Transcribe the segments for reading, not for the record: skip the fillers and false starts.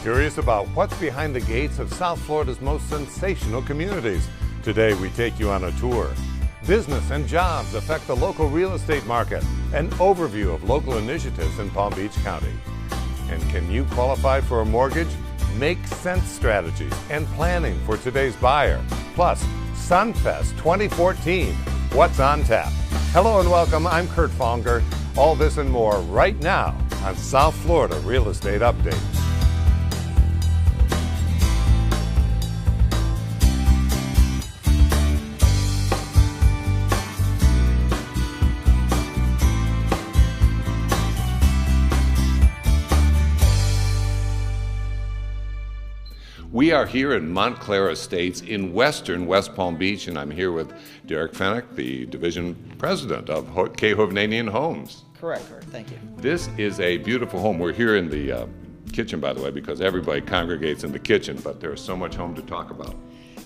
Curious about what's behind the gates of South Florida's most sensational communities? Today we take you on a tour. Business and jobs affect the local real estate market. An overview of local initiatives in Palm Beach County. And can you qualify for a mortgage? Make sense strategies and planning for today's buyer. Plus, Sunfest 2014. What's on tap? Hello and welcome. I'm Kurt Fonger. All this and more right now on South Florida Real Estate Update. We are here at Montclair Estates in western West Palm Beach, and I'm here with Derek Fennick, the division president of K. Hovnanian Homes. Correct, thank you. This is a beautiful home. We're here in the kitchen, by the way, because everybody congregates in the kitchen, but there's so much home to talk about.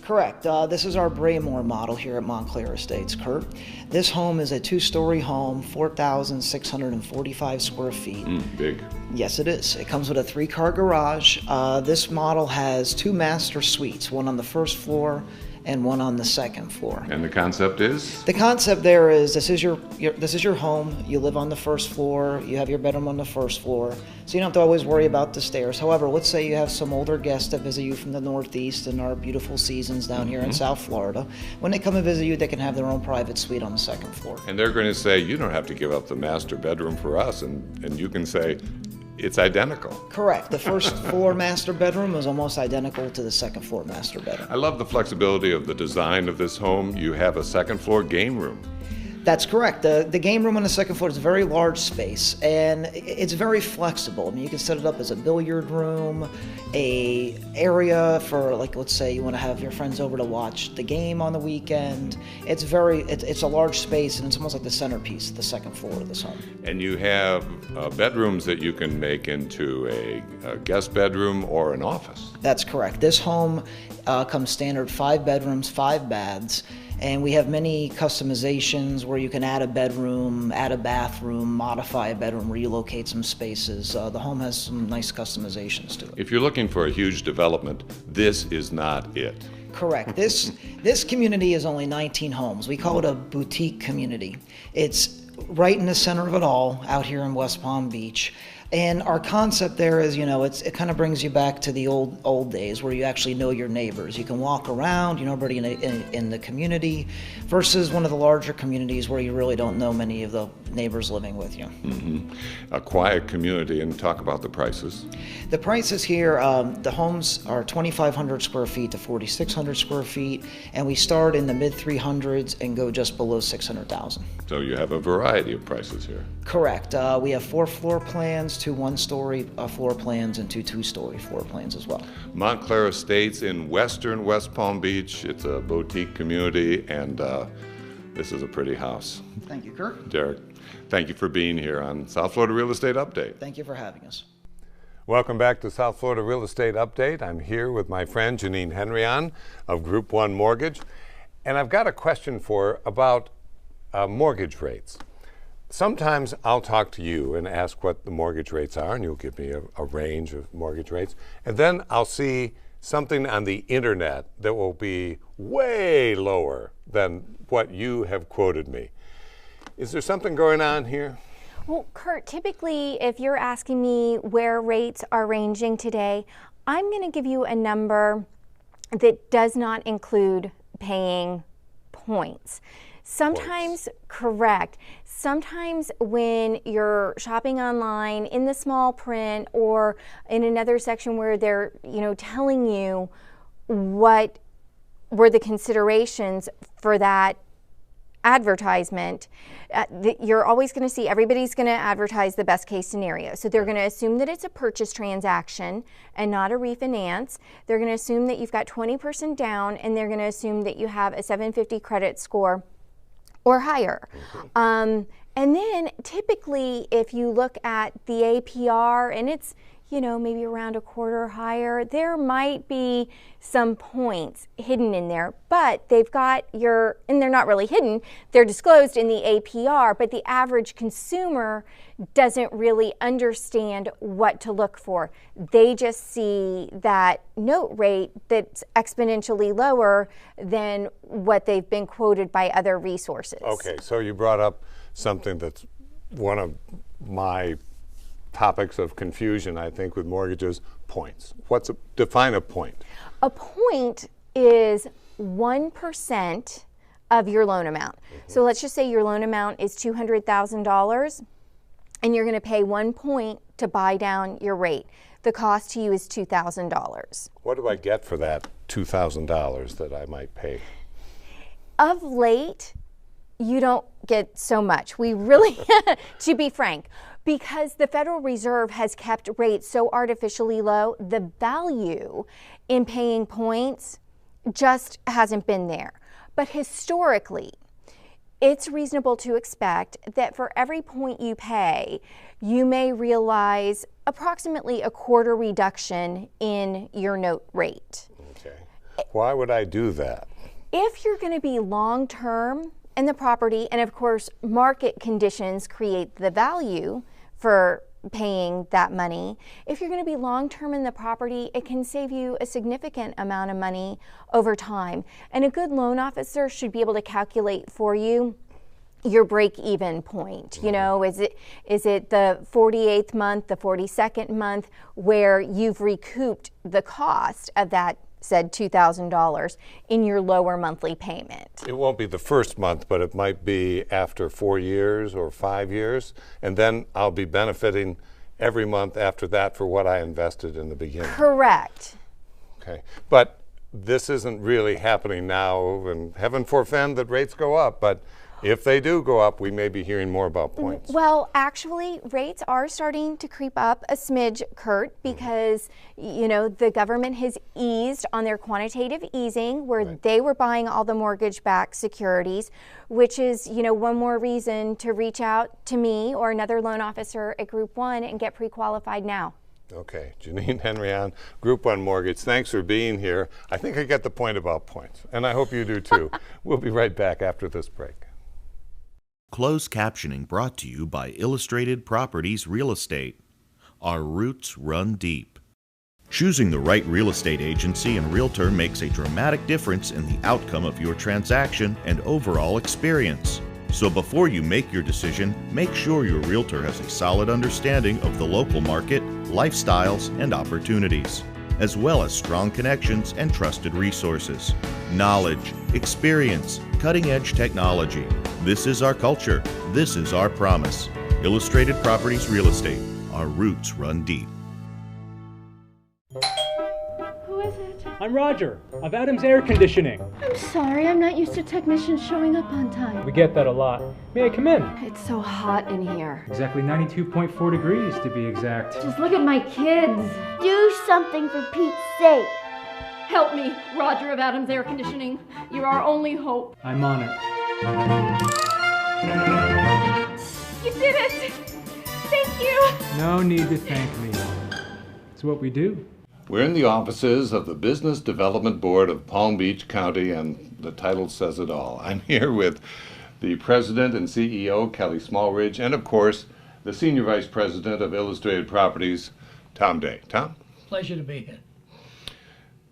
Correct. This is our Braymore model here at Montclair Estates, Kurt. This home is a two-story home, 4,645 square feet. Big. Yes, it is. It comes with a three-car garage. This model has two master suites, one on the first floor and one on the second floor. And the concept is? The concept there is this is your home. You live on the first floor. You have your bedroom on the first floor, so you don't have to always worry about the stairs. However, let's say you have some older guests that visit you from the Northeast in our beautiful seasons down here in South Florida. When they come and visit you, they can have their own private suite on the second floor. And they're going to say, you don't have to give up the master bedroom for us, and you can say, it's identical. Correct. The first floor master bedroom is almost identical to the second floor master bedroom. I love the flexibility of the design of this home. You have a second floor game room. That's correct. The game room on the second floor is a very large space, and it's very flexible. I mean, you can set it up as a billiard room, a area for, like, let's say you want to have your friends over to watch the game on the weekend. It's a large space, and it's almost like the centerpiece, the second floor of this home. And you have bedrooms that you can make into a guest bedroom or an office. That's correct. This home comes standard 5 bedrooms, 5 baths. And we have many customizations where you can add a bedroom, add a bathroom, modify a bedroom, relocate some spaces. The home has some nice customizations to it. If you're looking for a huge development, this is not it. Correct. This community is only 19 homes. We call it a boutique community. It's right in the center of it all out here in West Palm Beach. And our concept there is, it kind of brings you back to the old days where you actually know your neighbors. You can walk around, you know everybody in the community, versus one of the larger communities where you really don't know many of the neighbors living with you. A quiet community, and talk about the prices. The prices here, the homes are 2,500 square feet to 4,600 square feet, and we start in the mid-300s and go just below 600,000. So you have a variety of prices here. Correct. We have 4 floor plans, 2 one-story floor plans, and 2 two-story floor plans as well. Montclair Estates in western West Palm Beach. It's a boutique community, and this is a pretty house. Thank you, Kurt. Derek, thank you for being here on South Florida Real Estate Update. Thank you for having us. Welcome back to South Florida Real Estate Update. I'm here with my friend Janine Henryon of Group 1 Mortgage, and I've got a question about mortgage rates. Sometimes I'll talk to you and ask what the mortgage rates are, and you'll give me a range of mortgage rates. And then I'll see something on the internet that will be way lower than what you have quoted me. Is there something going on here? Well, Kurt, typically if you're asking me where rates are ranging today, I'm going to give you a number that does not include paying points. Sometimes, correct. Sometimes when you're shopping online in the small print or in another section where they're, telling you what were the considerations for that advertisement, you're always going to see everybody's going to advertise the best case scenario. So they're going to assume that it's a purchase transaction and not a refinance. They're going to assume that you've got 20% down, and they're going to assume that you have a 750 credit score or higher. And then typically if you look at the APR, and it's maybe around a quarter higher. There might be some points hidden in there, but they've got and they're not really hidden, they're disclosed in the APR, but the average consumer doesn't really understand what to look for. They just see that note rate that's exponentially lower than what they've been quoted by other resources. Okay, so you brought up something that's one of my topics of confusion, I think, with mortgages: points. Define a point? A point is 1% of your loan amount. So let's just say your loan amount is $200,000 and you're going to pay 1 point to buy down your rate. The cost to you is $2,000. What do I get for that $2,000 that I might pay? Of late, you don't get so much. We really, to be frank, because the Federal Reserve has kept rates so artificially low, the value in paying points just hasn't been there. But historically, it's reasonable to expect that for every point you pay, you may realize approximately a quarter reduction in your note rate. Okay. Why would I do that? If you're going to be long-term in the property, and of course, market conditions create the value for paying that money. If you're going to be long-term in the property, it can save you a significant amount of money over time. And a good loan officer should be able to calculate for you your break-even point. Is it the 48th month, the 42nd month, where you've recouped the cost of that said $2,000 in your lower monthly payment? It won't be the first month, but it might be after 4 years or 5 years, and then I'll be benefiting every month after that for what I invested in the beginning. Correct. Okay, but this isn't really happening now, and heaven forfend that rates go up, but if they do go up, we may be hearing more about points. Well, actually, rates are starting to creep up a smidge, Kurt, because, the government has eased on their quantitative easing, where they were buying all the mortgage-backed securities, which is, one more reason to reach out to me or another loan officer at Group 1 and get pre-qualified now. Okay, Janine Henry on Group 1 Mortgage, thanks for being here. I think I get the point about points, and I hope you do too. We'll be right back after this break. Closed captioning brought to you by Illustrated Properties Real Estate. Our roots run deep. Choosing the right real estate agency and realtor makes a dramatic difference in the outcome of your transaction and overall experience. So before you make your decision, make sure your realtor has a solid understanding of the local market, lifestyles, and opportunities, as well as strong connections and trusted resources. Knowledge, experience, cutting-edge technology. This is our culture. This is our promise. Illustrated Properties Real Estate. Our roots run deep. Who is it? I'm Roger, of Adams Air Conditioning. I'm sorry, I'm not used to technicians showing up on time. We get that a lot. May I come in? It's so hot in here. Exactly 92.4 degrees to be exact. Just look at my kids. Do something for Pete's sake. Help me, Roger of Adams Air Conditioning. You're our only hope. I'm on it. You did it! Thank you! No need to thank me. It's what we do. We're in the offices of the Business Development Board of Palm Beach County, and the title says it all. I'm here with the President and CEO, Kelly Smallridge, and of course, the Senior Vice President of Illustrated Properties, Tom Day. Tom? Pleasure to be here.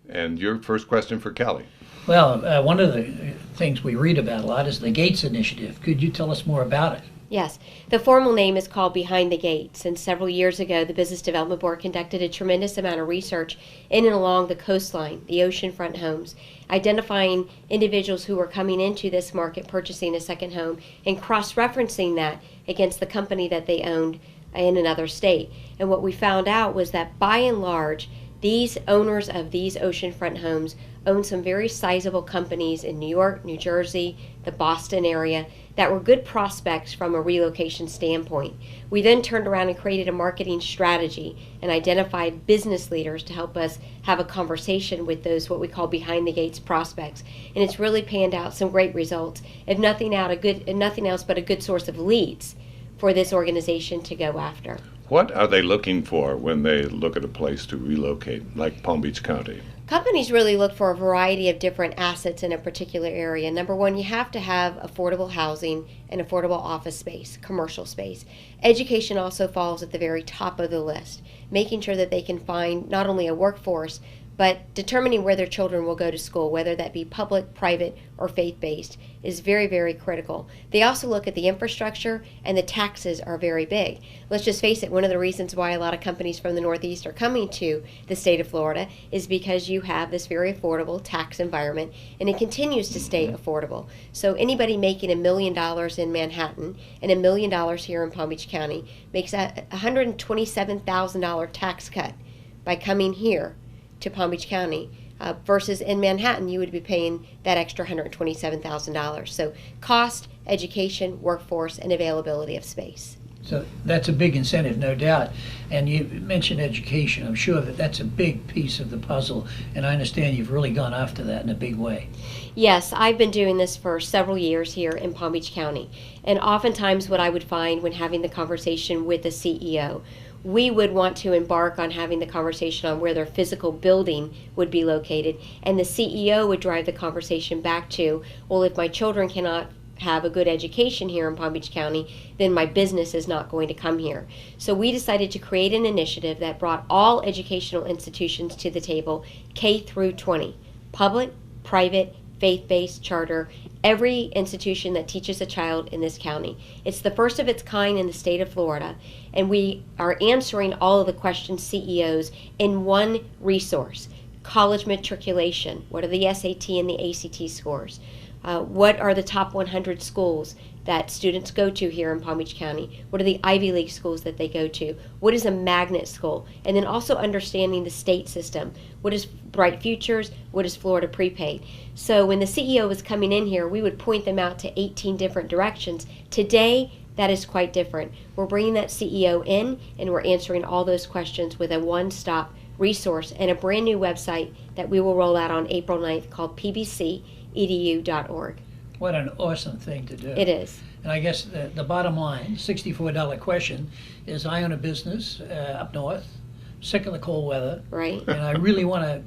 And your first question for Kelly. Well, one of the things we read about a lot is the Gates Initiative. Could you tell us more about it? Yes. The formal name is called Behind the Gates, and several years ago the Business Development Board conducted a tremendous amount of research in and along the coastline, the oceanfront homes, identifying individuals who were coming into this market purchasing a second home and cross-referencing that against the company that they owned in another state. And what we found out was that by and large, these owners of these oceanfront homes own some very sizable companies in New York, New Jersey, the Boston area that were good prospects from a relocation standpoint. We then turned around and created a marketing strategy and identified business leaders to help us have a conversation with those what we call behind the gates prospects. And it's really panned out some great results. If nothing else but a good source of leads for this organization to go after. What are they looking for when they look at a place to relocate, like Palm Beach County? Companies really look for a variety of different assets in a particular area. Number one, you have to have affordable housing and affordable office space, commercial space. Education also falls at the very top of the list, making sure that they can find not only a workforce, but determining where their children will go to school, whether that be public, private, or faith-based, is very, very critical. They also look at the infrastructure, and the taxes are very big. Let's just face it, one of the reasons why a lot of companies from the Northeast are coming to the state of Florida is because you have this very affordable tax environment, and it continues to stay affordable. So anybody making $1 million in Manhattan and $1 million here in Palm Beach County makes a $127,000 tax cut by coming here to Palm Beach County, versus in Manhattan you would be paying that extra $127,000. So cost, education, workforce, and availability of space. So that's a big incentive, no doubt. And you mentioned education. I'm sure that that's a big piece of the puzzle, and I understand you've really gone after that in a big way. Yes, I've been doing this for several years here in Palm Beach County. And oftentimes what I would find when having the conversation with the CEO, we would want to embark on having the conversation on where their physical building would be located, and the CEO would drive the conversation back to, well, if my children cannot have a good education here in Palm Beach County, then my business is not going to come here. So we decided to create an initiative that brought all educational institutions to the table, K through 20, public, private, faith-based, charter, every institution that teaches a child in this county. It's the first of its kind in the state of Florida, and we are answering all of the questions CEOs in one resource. College matriculation, what are the SAT and the ACT scores? What are the top 100 schools that students go to here in Palm Beach County? What are the Ivy League schools that they go to? What is a magnet school? And then also understanding the state system. What is Bright Futures? What is Florida Prepaid? So when the CEO was coming in here, we would point them out to 18 different directions. Today, that is quite different. We're bringing that CEO in, and we're answering all those questions with a one-stop resource and a brand new website that we will roll out on April 9th called pbcedu.org. What an awesome thing to do. It is. And I guess the bottom line, $64 question, is I own a business up north, sick of the cold weather. Right. And I really want to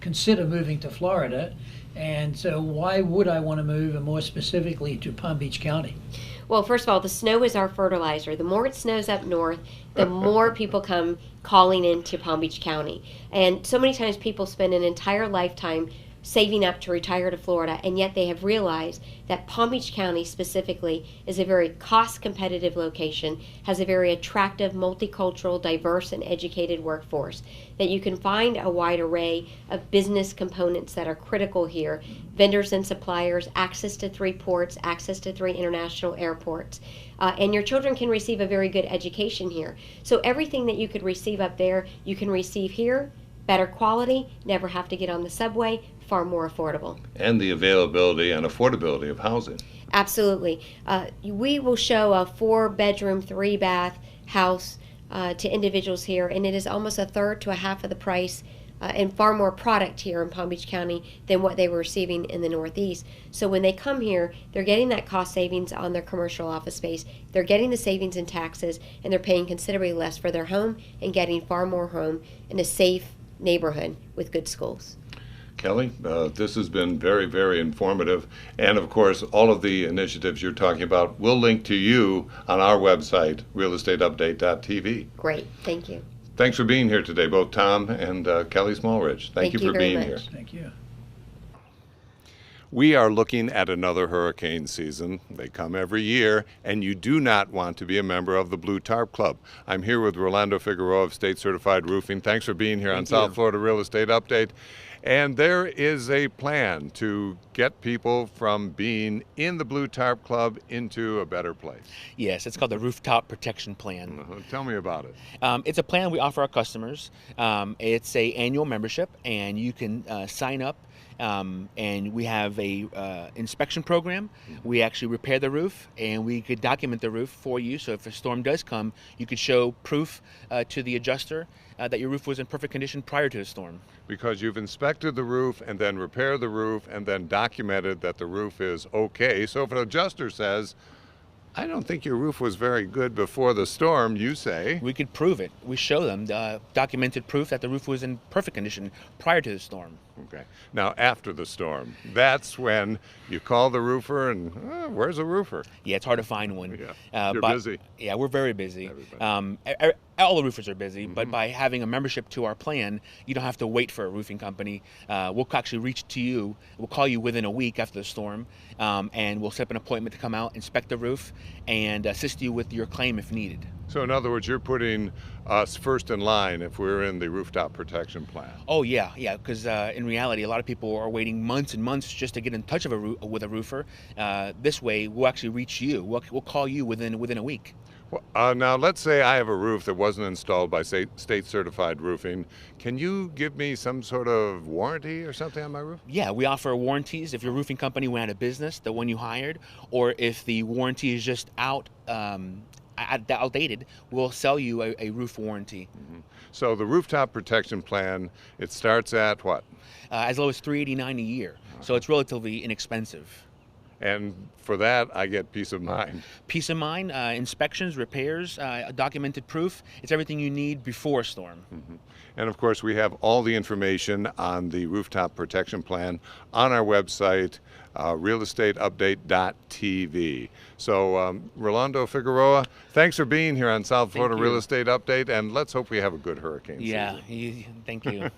consider moving to Florida. And so why would I want to move, and more specifically to Palm Beach County? Well, first of all, the snow is our fertilizer. The more it snows up north, the more people come calling into Palm Beach County. And so many times people spend an entire lifetime saving up to retire to Florida, and yet they have realized that Palm Beach County specifically is a very cost-competitive location, has a very attractive, multicultural, diverse, and educated workforce, that you can find a wide array of business components that are critical here, vendors and suppliers, access to 3 ports, access to 3 international airports, and your children can receive a very good education here. So everything that you could receive up there, you can receive here, better quality, never have to get on the subway, far more affordable. And the availability and affordability of housing. Absolutely. We will show a 4-bedroom, 3-bath house to individuals here, and it is almost a third to a half of the price and far more product here in Palm Beach County than what they were receiving in the Northeast. So when they come here, they're getting that cost savings on their commercial office space, they're getting the savings in taxes, and they're paying considerably less for their home and getting far more home in a safe neighborhood with good schools. Kelly, this has been very, very informative. And of course, all of the initiatives you're talking about will link to you on our website, realestateupdate.tv. Great. Thank you. Thanks for being here today, both Tom and Kelly Smallridge. Thank you for being here. Thank you. We are looking at another hurricane season. They come every year, and you do not want to be a member of the Blue Tarp Club. I'm here with Rolando Figueroa of State Certified Roofing. Thanks for being here on South Florida Real Estate Update. And there is a plan to get people from being in the Blue Tarp Club into a better place. Yes, it's called the Rooftop Protection Plan. Tell me about it. It's a plan we offer our customers. It's an annual membership, and you can sign up. And we have a inspection program. We actually repair the roof, and we could document the roof for you. So if a storm does come, you could show proof to the adjuster that your roof was in perfect condition prior to the storm. Because you've inspected the roof and then repaired the roof and then documented that the roof is okay. So if an adjuster says I don't think your roof was very good before the storm, you say. We could prove it. We show them documented proof that the roof was in perfect condition prior to the storm. Okay. Now, after the storm, that's when you call the roofer and, where's a roofer? Yeah, it's hard to find one. Yeah. You're busy. Yeah, we're very busy. All the roofers are busy, but by having a membership to our plan, you don't have to wait for a roofing company. We'll actually reach to you. We'll call you within a week after the storm, and we'll set up an appointment to come out, inspect the roof, and assist you with your claim if needed. So in other words, you're putting us first in line if we're in the rooftop protection plan. Oh yeah, because in reality, a lot of people are waiting months and months just to get in touch with a roofer. This way, we'll actually reach you. We'll call you within a week. Well, now, let's say I have a roof that wasn't installed by state certified roofing. Can you give me some sort of warranty or something on my roof? Yeah, we offer warranties if your roofing company went out of business, the one you hired, or if the warranty is just outdated, we'll sell you a roof warranty. So the rooftop protection plan, it starts at what? As low as $389 a year. So it's relatively inexpensive. And for that, I get peace of mind. Peace of mind, inspections, repairs, documented proof. It's everything you need before a storm. And of course, we have all the information on the rooftop protection plan on our website, realestateupdate.tv. So, Rolando Figueroa, thanks for being here on South Florida Real Estate Update, and let's hope we have a good hurricane season. Yeah, thank you.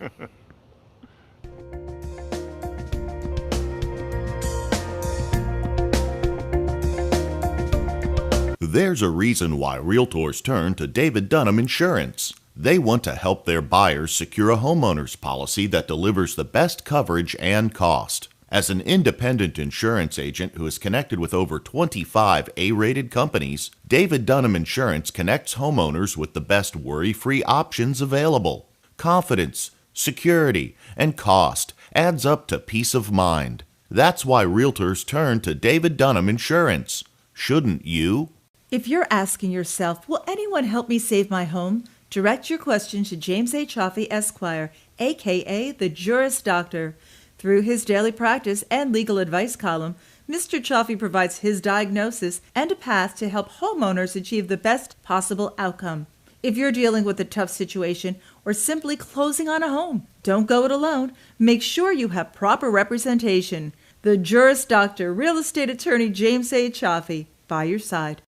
There's a reason why realtors turn to David Dunham Insurance. They want to help their buyers secure a homeowner's policy that delivers the best coverage and cost. As an independent insurance agent who is connected with over 25 A-rated companies, David Dunham Insurance connects homeowners with the best worry-free options available. Confidence, security, and cost adds up to peace of mind. That's why realtors turn to David Dunham Insurance. Shouldn't you? If you're asking yourself, will anyone help me save my home? Direct your question to James A. Chaffee, Esquire, a.k.a. the Juris Doctor. Through his daily practice and legal advice column, Mr. Chaffee provides his diagnosis and a path to help homeowners achieve the best possible outcome. If you're dealing with a tough situation or simply closing on a home, don't go it alone. Make sure you have proper representation. The Juris Doctor, real estate attorney James A. Chaffee, by your side.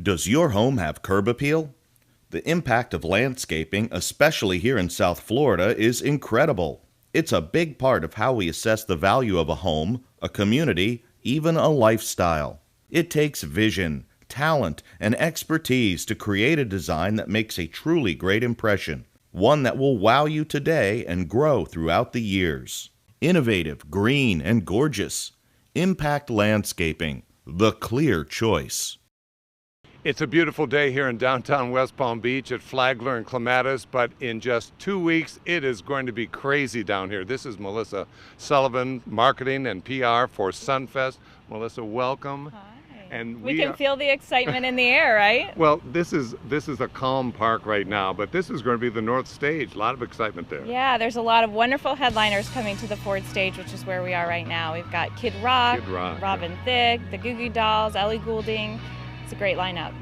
Does your home have curb appeal? The impact of landscaping, especially here in South Florida, is incredible. It's a big part of how we assess the value of a home, a community, even a lifestyle. It takes vision, talent, and expertise to create a design that makes a truly great impression, one that will wow you today and grow throughout the years. Innovative, green, and gorgeous. Impact Landscaping, the clear choice. It's a beautiful day here in downtown West Palm Beach at Flagler and Clematis, but in just 2 weeks, it is going to be crazy down here. This is Melissa Sullivan, marketing and PR for Sunfest. Melissa, welcome. Hi. And we can feel the excitement in the air, right? Well, this is a calm park right now, but this is going to be the North Stage. A lot of excitement there. Yeah, there's a lot of wonderful headliners coming to the Ford Stage, which is where we are right now. We've got Kid Rock, Robin Thicke, the Goo Goo Dolls, Ellie Goulding. It's a great lineup.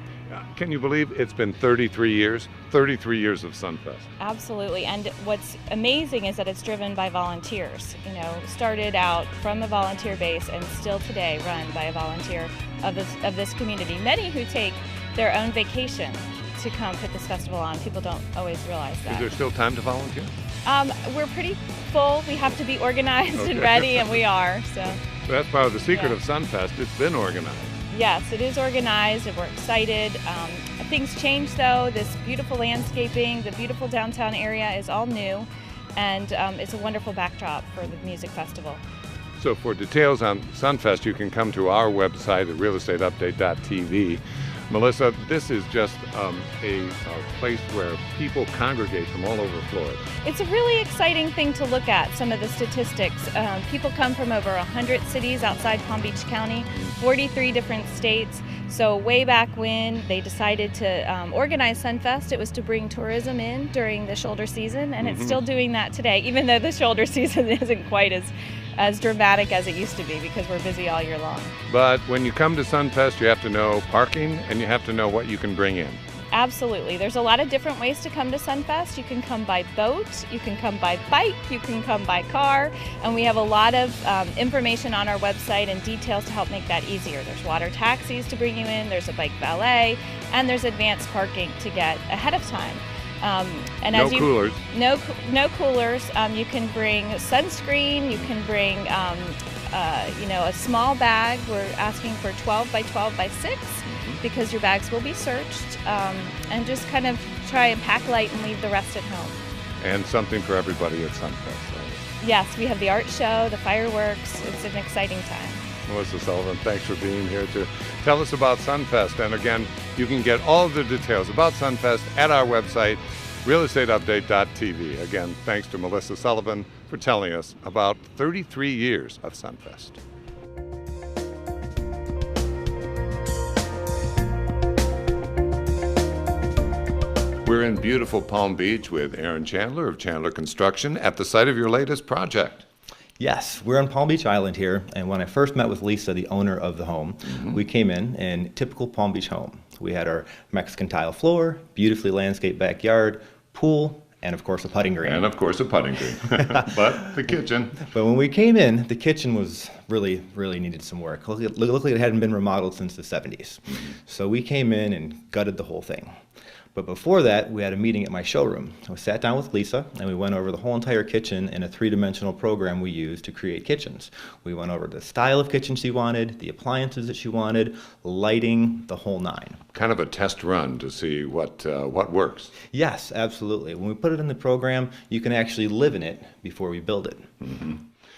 Can you believe it's been 33 years? 33 years of Sunfest. Absolutely, and what's amazing is that it's driven by volunteers. You know, started out from a volunteer base and still today run by a volunteer of this community. Many who take their own vacation to come put this festival on. People don't always realize that. Is there still time to volunteer? We're pretty full. We have to be organized and ready, and we are. So that's part of the secret of Sunfest. It's been organized. Yes, it is organized and we're excited. Things change though. This beautiful landscaping, the beautiful downtown area is all new, and it's a wonderful backdrop for the music festival. So for details on Sunfest, you can come to our website at realestateupdate.tv. Melissa, this is just a place where people congregate from all over Florida. It's a really exciting thing to look at, some of the statistics. People come from over 100 cities outside Palm Beach County, 43 different states. So way back when they decided to organize Sunfest, it was to bring tourism in during the shoulder season, and it's still doing that today, even though the shoulder season isn't quite as dramatic as it used to be because we're busy all year long. But when you come to Sunfest, you have to know parking and you have to know what you can bring in. Absolutely. There's a lot of different ways to come to Sunfest. You can come by boat, you can come by bike, you can come by car, and we have a lot of information on our website and details to help make that easier. There's water taxis to bring you in, there's a bike valet, and there's advanced parking to get ahead of time. And no coolers. No coolers. You can bring sunscreen, you can bring a small bag. We're asking for 12 by 12 by 6 because your bags will be searched, and just kind of try and pack light and leave the rest at home. And something for everybody at Sunfest. Yes, we have the art show, the fireworks. It's an exciting time. Melissa Sullivan, thanks for being here to tell us about Sunfest. And again, you can get all of the details about Sunfest at our website, realestateupdate.tv. Again, thanks to Melissa Sullivan for telling us about 33 years of Sunfest. We're in beautiful Palm Beach with Aaron Chandler of Chandler Construction at the site of your latest project. Yes, we're on Palm Beach Island here, and when I first met with Lisa, the owner of the home, we came in typical Palm Beach home. We had our Mexican tile floor, beautifully landscaped backyard, pool, and of course a putting green. And of course a putting green. But the kitchen. But when we came in, the kitchen was really needed some work. It looked like it hadn't been remodeled since the 70s. So we came in and gutted the whole thing. But before that, we had a meeting at my showroom. We sat down with Lisa, and we went over the whole entire kitchen in a 3-dimensional program we use to create kitchens. We went over the style of kitchen she wanted, the appliances that she wanted, lighting, the whole 9. Kind of a test run to see what works. Yes, absolutely. When we put it in the program, you can actually live in it before we build it.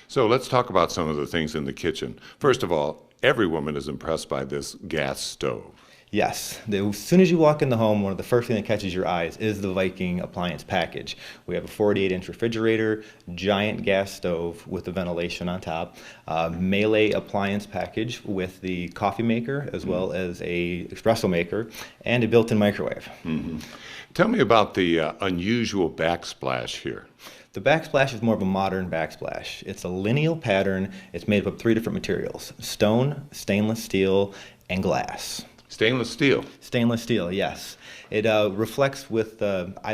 So let's talk about some of the things in the kitchen. First of all, every woman is impressed by this gas stove. Yes. As soon as you walk in the home, one of the first thing that catches your eyes is the Viking appliance package. We have a 48-inch refrigerator, giant gas stove with the ventilation on top, Melee appliance package with the coffee maker as well as a espresso maker, and a built-in microwave. Tell me about the unusual backsplash here. The backsplash is more of a modern backsplash. It's a lineal pattern. It's made up of 3 different materials: stone, stainless steel, and glass. Stainless steel. Stainless steel, yes. It reflects with,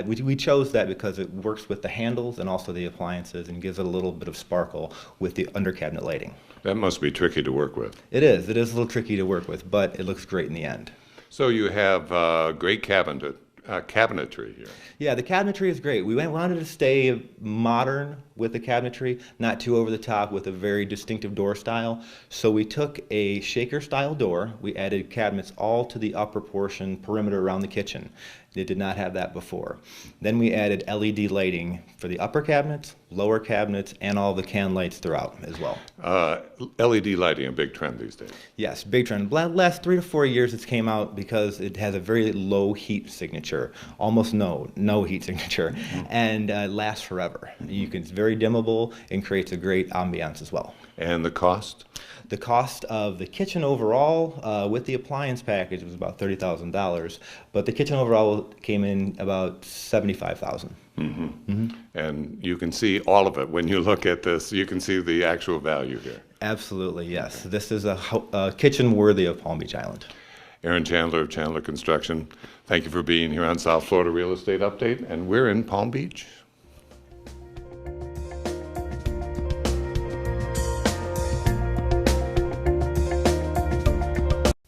we chose that because it works with the handles and also the appliances and gives it a little bit of sparkle with the under cabinet lighting. That must be tricky to work with. It is a little tricky to work with, but it looks great in the end. So you have great cabinetry here. Yeah, the cabinetry is great. We wanted to stay modern with the cabinetry, not too over the top with a very distinctive door style. So we took a shaker style door. We added cabinets all to the upper portion perimeter around the kitchen. They did not have that before. Then we added LED lighting for the upper cabinets, lower cabinets, and all the can lights throughout as well. LED lighting, a big trend these days. Yes, big trend. Last 3 to 4 years it's came out because it has a very low heat signature, almost no heat signature, and lasts forever. It's very dimmable and creates a great ambiance as well. And the cost? The cost of the kitchen overall with the appliance package was about $30,000, but the kitchen overall came in about $75,000. And you can see all of it when you look at this. You can see the actual value here. Absolutely, yes. This is a kitchen worthy of Palm Beach Island. Aaron Chandler of Chandler Construction, thank you for being here on South Florida Real Estate Update, and we're in Palm Beach.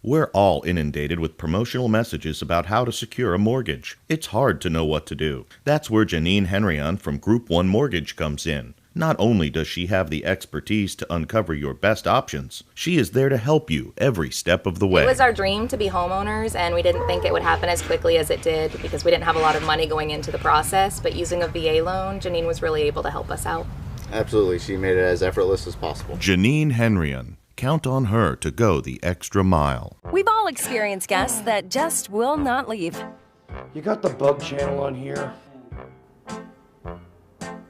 We're all inundated with promotional messages about how to secure a mortgage. It's hard to know what to do. That's where Janine Henryon from Group 1 Mortgage comes in. Not only does she have the expertise to uncover your best options, she is there to help you every step of the way. It was our dream to be homeowners, and we didn't think it would happen as quickly as it did because we didn't have a lot of money going into the process, but using a VA loan, Janine was really able to help us out. Absolutely. She made it as effortless as possible. Janine Henryon. Count on her to go the extra mile. We've all experienced guests that just will not leave. You got the bug channel on here?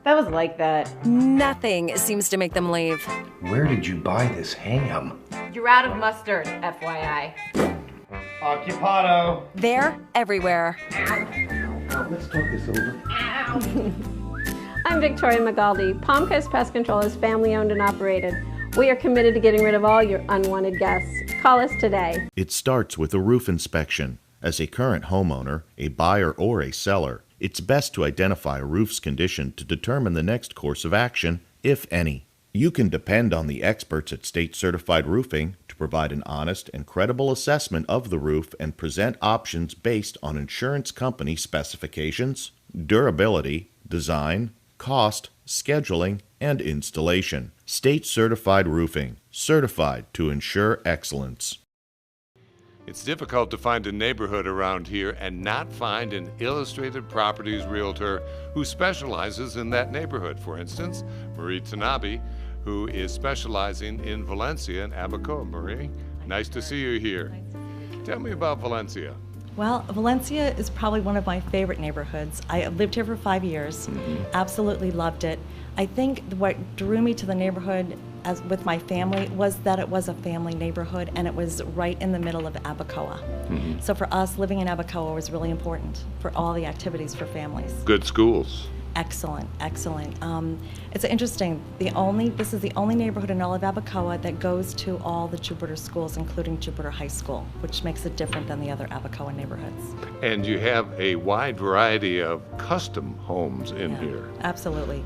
That was like that. Nothing seems to make them leave. Where did you buy this ham? You're out of mustard, FYI. Occupado. They're everywhere. Let's talk this over. I'm Victoria Magaldi. Palm Coast Pest Control is family owned and operated. We are committed to getting rid of all your unwanted guests. Call us today. It starts with a roof inspection. As a current homeowner, a buyer, or a seller, it's best to identify a roof's condition to determine the next course of action, if any. You can depend on the experts at State Certified Roofing to provide an honest and credible assessment of the roof and present options based on insurance company specifications, durability, design, cost, scheduling, and installation. State Certified Roofing, certified to ensure excellence. It's difficult to find a neighborhood around here and not find an Illustrated Properties realtor who specializes in that neighborhood. For instance, Marie Tanabe, who is specializing in Valencia and Abacoa. Marie, nice to see you here. Tell me about Valencia. Well, Valencia is probably one of my favorite neighborhoods. I lived here for 5 years, absolutely loved it. I think what drew me to the neighborhood as with my family was that it was a family neighborhood and it was right in the middle of Abacoa. So for us, living in Abacoa was really important for all the activities for families. Good schools. Excellent, excellent. It's interesting. This is the only neighborhood in all of Abacoa that goes to all the Jupiter schools, including Jupiter High School, which makes it different than the other Abacoa neighborhoods. And you have a wide variety of custom homes in here. Absolutely.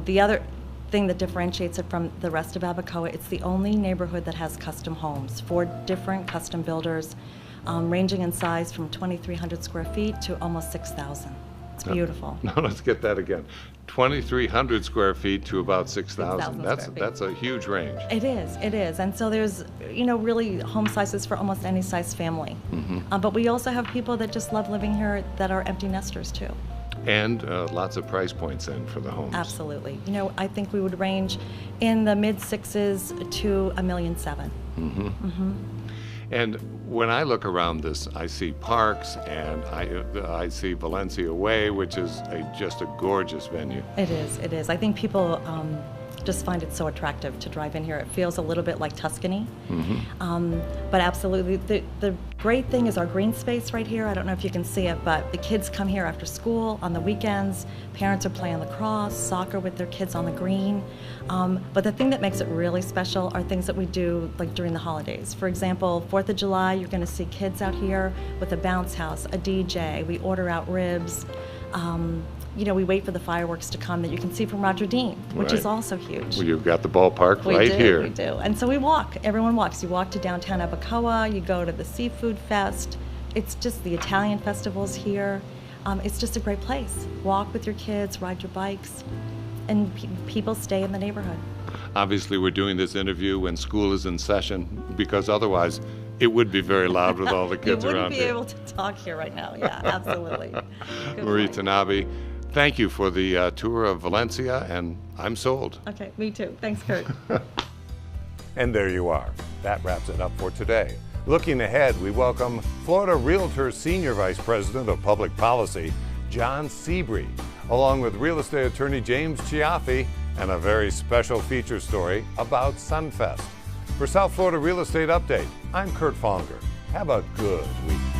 The other thing that differentiates it from the rest of Abacoa, it's the only neighborhood that has custom homes, 4 different custom builders, ranging in size from 2,300 square feet to almost 6,000. It's beautiful. No, let's get that again. 2,300 square feet to about 6,000. That's a huge range. It is. And so there's, really home sizes for almost any size family. But we also have people that just love living here that are empty nesters too. And lots of price points in for the homes. Absolutely. I think we would range in the mid-6s to $1.7 million. And when I look around this, I see parks and I see Valencia Way, which is just a gorgeous venue. It is. I think people just find it so attractive to drive in here. It feels a little bit like Tuscany. But absolutely, the great thing is our green space right here. I don't know if you can see it, but the kids come here after school on the weekends. Parents are playing lacrosse, soccer with their kids on the green. But the thing that makes it really special are things that we do like during the holidays. For example, 4th of July, you're going to see kids out here with a bounce house, a DJ. We order out ribs. We wait for the fireworks to come that you can see from Roger Dean, which is also huge. Well, you've got the ballpark here. We do. And so we walk. Everyone walks. You walk to downtown Abacoa. You go to the Seafood Fest. It's just the Italian festivals here. It's just a great place. Walk with your kids, ride your bikes, and people stay in the neighborhood. Obviously, we're doing this interview when school is in session because otherwise it would be very loud with all the kids around here. You wouldn't be able to talk here right now. Yeah, absolutely. Marie Tanabe, thank you for the tour of Valencia, and I'm sold. Okay, me too. Thanks, Kurt. And there you are. That wraps it up for today. Looking ahead, we welcome Florida Realtor Senior Vice President of Public Policy, John Seabree, along with real estate attorney James Chiaffi, and a very special feature story about Sunfest. For South Florida Real Estate Update, I'm Kurt Fonger. Have a good week.